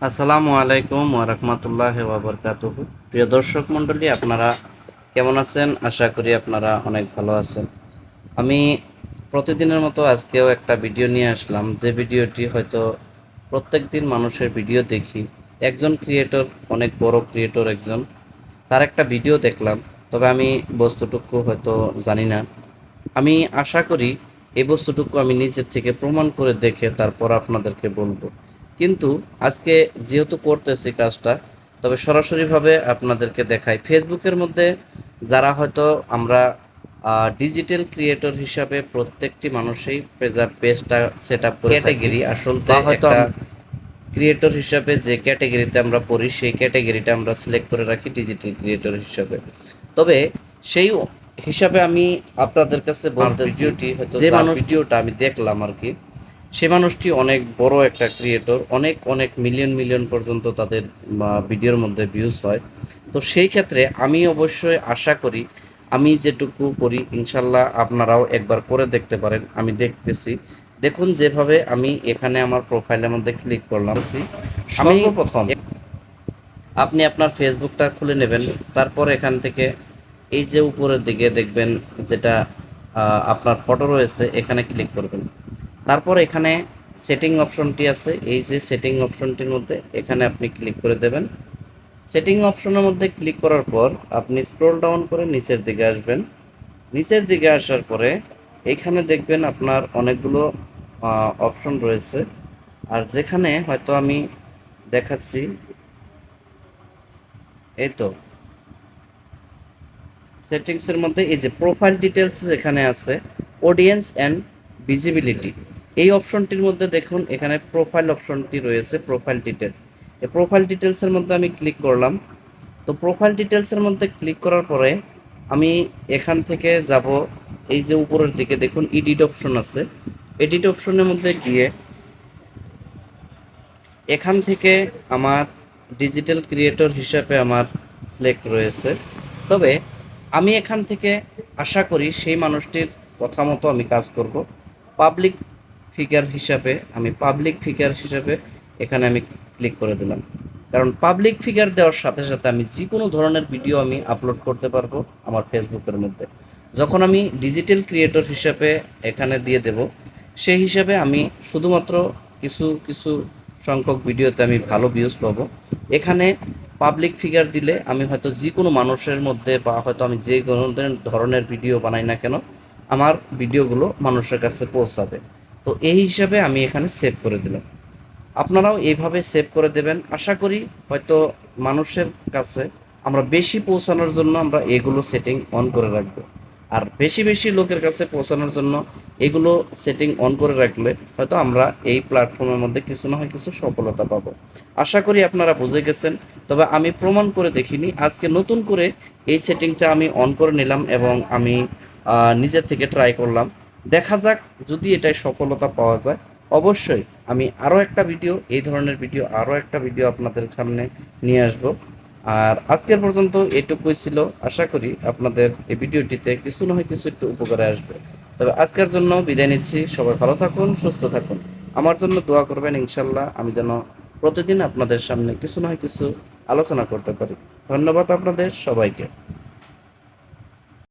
আসসালামু আলাইকুম ওয়া রাহমাতুল্লাহি ওয়া বারাকাতুহু। প্রিয় দর্শক মণ্ডলী, আপনারা কেমন আছেন? আশা করি আপনারা অনেক ভালো আছেন। আমি প্রতিদিনের মতো আজকেও একটা ভিডিও নিয়ে আসলাম, যে ভিডিওটি হয়তো প্রত্যেকদিন মানুষের ভিডিও দেখি। একজন ক্রিয়েটর, অনেক বড় ক্রিয়েটর একজন, তার একটা ভিডিও দেখলাম, তবে আমি বস্তুটুকু হয়তো জানি না। আমি আশা করি এই বস্তুটুকু আমি নিজের থেকে প্রমাণ করে দেখে তারপর আপনাদেরকে বলবো। কিন্তু আজকে যেহেতু করতেছি কাজটা, তবে সরাসরিভাবে আপনাদেরকে দেখাই। ফেসবুকের মধ্যে যারা হয়তো আমরা ডিজিটাল ক্রিয়েটর হিসাবে প্রত্যেকটি মানুষই পেজটা সেট আপ করে ক্যাটাগরি আসলতে হয়তো ক্রিয়েটর হিসাবে যে ক্যাটাগরিতে আমরা পড়ি, সেই ক্যাটাগরিটা আমরা সিলেক্ট করে রাখি ডিজিটাল ক্রিয়েটর হিসাবে। তবে সেই হিসাবে আমি আপনাদের কাছে বলতে, ভিডিওটি হয়তো যে ভিডিওটা আমি দেখলাম আর কি, সে মানুষটি অনেক বড় একটা ক্রিয়েটর, অনেক অনেক মিলিয়ন মিলিয়ন পর্যন্ত তাদের ভিডিওর মধ্যে ভিউজ হয়। তো সেই ক্ষেত্রে আমি অবশ্যই আশা করি আমি যেটুকু করি ইনশাল্লাহ আপনারাও একবার করে দেখতে পারেন। আমি দেখতেছি, দেখুন যেভাবে আমি এখানে আমার প্রোফাইলের মধ্যে ক্লিক করলাম। সর্বপ্রথম আপনি আপনার ফেসবুকটা খুলে নেবেন, তারপর এখান থেকে এই যে উপরের দিকে দেখবেন যেটা আপনার ফটো রয়েছে, এখানে ক্লিক করবেন। তারপর এখানে সেটিং অপশনটি আছে, এই যে সেটিং অপশনটির মধ্যে এখানে আপনি ক্লিক করে দেবেন। সেটিং অপশনের মধ্যে ক্লিক করার পর আপনি স্ক্রল ডাউন করে নিচের দিকে আসবেন। নিচের দিকে আসার পরে এখানে দেখবেন আপনার অনেকগুলো অপশন রয়েছে, আর যেখানে হয়তো আমি দেখাচ্ছি, এই তো সেটিংসের মধ্যে এই যে প্রোফাইল ডিটেলস এখানে আছে, অডিয়েন্স অ্যান্ড ভিজিবিলিটি, এই অপশনটির মধ্যে দেখুন এখানে প্রোফাইল অপশনটি রয়েছে, প্রোফাইল ডিটেলস। এই প্রোফাইল ডিটেলসের মধ্যে আমি ক্লিক করলাম। তো প্রোফাইল ডিটেলসের মধ্যে ক্লিক করার পরে আমি এখান থেকে যাব, এই যে উপরের দিকে দেখুন এডিট অপশন আছে, এডিট অপশনের মধ্যে গিয়ে এখান থেকে আমার ডিজিটাল ক্রিয়েটর হিসাবে আমার সিলেক্ট রয়েছে। তবে আমি এখান থেকে আশা করি সেই মানুষটির কথা মতো আমি কাজ করব। পাবলিক ফিগার হিসাবে এখানে আমি ক্লিক করে দিলাম, কারণ পাবলিক ফিগার দেওয়ার সাথে সাথে আমি যে কোনো ধরনের ভিডিও আমি আপলোড করতে পারবো আমার ফেসবুকের মধ্যে। যখন আমি ডিজিটাল ক্রিয়েটর হিসাবে এখানে দিয়ে দেব, সেই হিসাবে আমি শুধুমাত্র কিছু কিছু সংখ্যক ভিডিওতে আমি ভালো ভিউজ পাবো। এখানে পাবলিক ফিগার দিলে আমি হয়তো যে কোনো মানুষের মধ্যে, বা হয়তো আমি যে কোনো ধরনের ভিডিও বানাই না কেন, আমার ভিডিওগুলো মানুষের কাছে পৌঁছাবে। তো এই হিসাবে আমি এখানে সেভ করে দিলাম। আপনারাও এইভাবে সেভ করে দেবেন। আশা করি হয়তো মানুষের কাছে আমরা বেশি পৌঁছানোর জন্য আমরা এগুলো সেটিং অন করে রাখবো, আর বেশি বেশি লোকের কাছে পৌঁছানোর জন্য এগুলো সেটিং অন করে রাখলে হয়তো আমরা এই প্ল্যাটফর্মের মধ্যে কিছু না হয় কিছু সফলতা পাবো। আশা করি আপনারা বুঝে গেছেন। তবে আমি প্রমাণ করে দেখিনি, আজকে নতুন করে এই সেটিংটা আমি অন করে নিলাম এবং আমি নিজের থেকে ট্রাই করলাম। দেখা যাক, যদি এটাই সফলতা পাওয়া যায় অবশ্যই আমি আরও একটা ভিডিও, এই ধরনের ভিডিও আরও একটা ভিডিও আপনাদের সামনে নিয়ে আসব। আর আজকের পর্যন্ত এটুকুই ছিল। আশা করি আপনাদের এই ভিডিওটিতে কিছু না হয় কিছু একটু উপকারে আসবে। তবে আজকের জন্য বিদায় নিচ্ছি। সবাই ভালো থাকুন, সুস্থ থাকুন। আমার জন্য দোয়া করবেন ইনশাল্লাহ, আমি যেন প্রতিদিন আপনাদের সামনে কিছু না হয় কিছু আলোচনা করতে পারি। ধন্যবাদ আপনাদের সবাইকে।